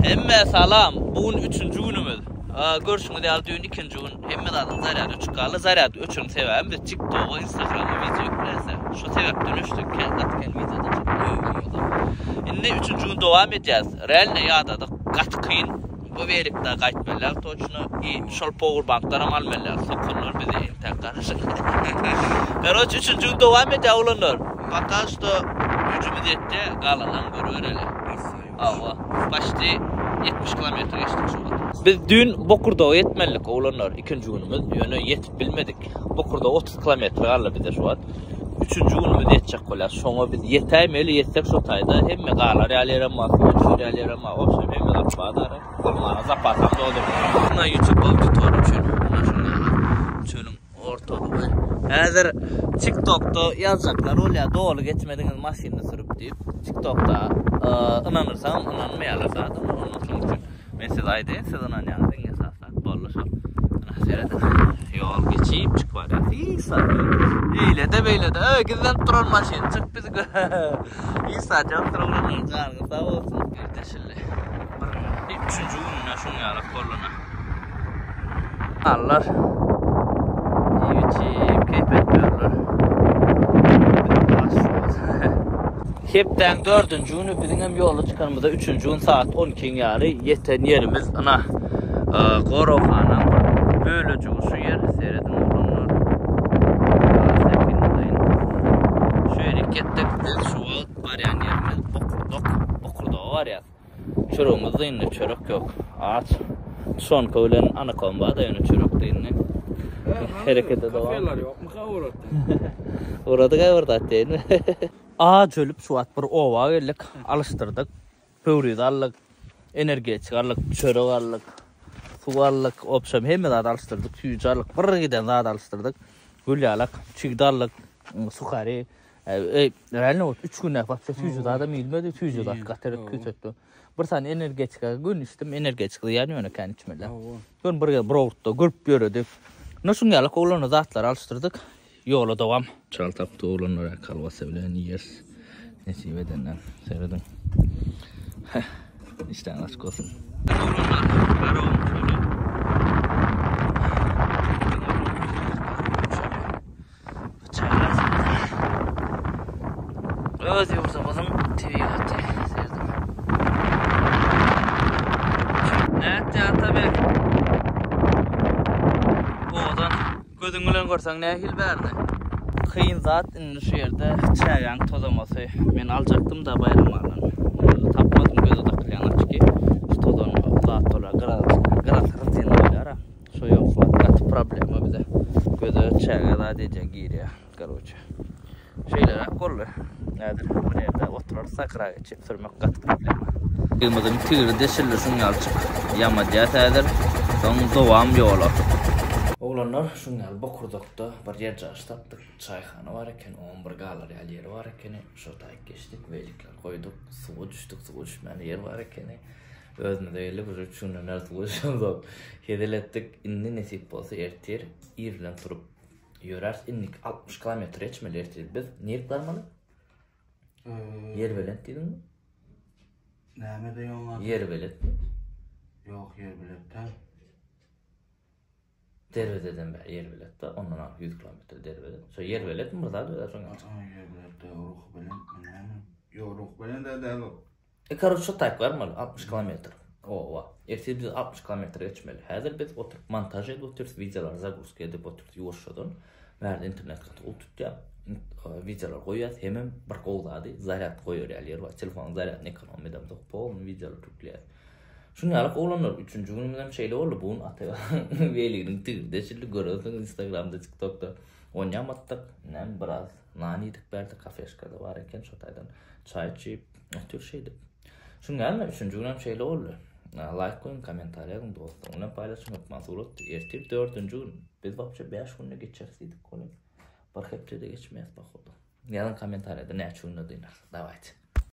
Emme salam. Bugün 3-nji günümüz. Görüşüňiz ýaly düň 2-nji gün. Hemme zadyň zaryady çykaly. Zaryady öçüň sebäbi de TikTok, Instagram video ýüklense. Şu sebäpden üçlük gatken videoda çykyp. Indi 3-nji gün dowam edýäs. Realne ýadadyk gat kyn. Bu beripde gaýtmalar toçny şol powerbanklara almalar. Sokullar bizi internet garaşyk. Garoç 3-nji gün dowam edýär ulanlar. Poka što gücümüz ýetdi, galanan görbereli. Awa, başdy 70 kilometre geçtik şu an. Biz dün Bokurdağa yetmelik oğlanlar ikinci günümüz. Yani yetip bilmedik. Bokurdağa 30 kilometre galı bize şu an. Üçüncü günümüz yetecek kolar. Sonra biz yeteyimeli yetsek şu tayda. Hemme galar yalyarama, üçür yalyarama. Opşam hemme de bağdarı. Kolmana zapatam doğdu. Buna YouTube auditorum şöyle. Buna şöyle. Şöyle ortalığı. Hazır TikTok'ta yazacaklar. Olya doğru geçmediğiniz maşinini sürüp deyip. TikTok'ta inanırsam inanmayalar zaten. Men siz aýdyn, siz inanýaňyz esasat bollaşyp. Seredin. Ýol geçip çykbar. İsa. Eýlede beýlede. Gizlenip duran maşin çyk bizi. İsa jap duranyň gargy sag bolsun. Gerdeşildi. 3-nji gününe şoň ýaly kollana. Allah. Ýüçip keypet berler. Hepden 4-nji günü biziň hem ýola çykanymyzda 3-nji gün saat 12 ýaly ýeten ýerimiz ana Gorohana bölüji şu ýer seredin olanlar. Şöyle ketdik biz şu baryan ýerimiz Bokurdağa var ýa. Çörüğümizde indi çörek ýok. Aç. Şon köwlen ana komba da ýöne çörek diýini. Herekete dowam. Kafeler ýokmy gawrat? Orada gawrat diýini. Jölüp suat bir ova geldik, alıştırdık. Pöwrüdi allyk, energetik allyk, çörek allyk, su allyk, opşam hemme zat alıştırdyk, süýüj allyk, bir giden zat alıştırdyk. Gül ýalyk, çigdi allyk, sukary. Realne 3 gün näpapça süýüj zada milmedi, süýüj zat gaterip kütetdi. Bir sany energetik gün içdim, energetik ýany ýöne kan içmeler. Gün bir browtda görüp ýöredik. Näşin ýalyk oglany zatlar alıştırdyk. Yola devam. Çal taptı oğlanlara kalva sevilen yer. Nesip edenden seyredin. İşte açık olsun. Öz yursamızın TV'ye attı. Seyredin. Evet ya tabi. Oğuzdan gözün gülen görsen ne hil verdi. Kıyın zat şu yerde çayang tozaması. Men alacaktım da bayram alan. Tapmadım göz odaklıyan açık. Şu tozan zat ola gıratırın zindiler. Şu yok gat problemi bize. Gözü çayga da diyecek giriyor. Karoça. Şeyler kollu. Nedir? Bu yerde oturar sakra geçip sürmek gat problemi. Yılmadığım tigri deşilirsin yalçık. Yamadiyat edir. Son devam yolu. Oğlanlar şunlar Bokurdak'ta bir yer tapdyk. Çayxana var eken, 11 galar ýeri var eken. Şo taýyp geçdik, beýlikler goýduk, suwa düşdik, suwa düşmän yer var eken. Özüne de ýeli bir üçünden näçe hedeletdik. Indi nesip bolsa ertir, ýerden turup ýörer. Indik 60 km geçmeli ertir. Biz nereye barmaly? Yer belent diýdiňmi? Näme diýýaň? Yer belent. Ýok, yer belent. Dervezeden be yer belette ondan 100 kilometre derveden. So yer belet mi burada da sonra? Yer belette ruh belent. Ýok, ruh belent de däl. Karoço taýp var mı? 60 kilometre. Owa. Ertesi biz 60 kilometre geçmeli. Häzir biz oturup montaj edip oturup videolar zagruska edip oturup ýoşadan. Bärde internetde ultutýar. Videolar goýýar, hemem bir gowlady, zaryat goýýar ýaly var. Telefon zaryat ekonomida pol videolar tükler. Şunyalık oğlanlar 3-nji günümden şeyle oldu buğun ataya veliğinin tigirde şimdi görüyorsun Instagram'da TikTok'ta oynayamadık nem biraz naniydik berdi kafeşkada var eken şotaydan çay içip tür şeydi. Şunyalık 3-nji günüm şeyle oldu like koyun komentarya koyun dostum onu paylaşın yapmaz olur ertip 4-nji gün biz vapça 5 günle geçersiydik konu bir hepçede geçmeyez bak oldu yarın komentaryada ne açığını duynar davaydı.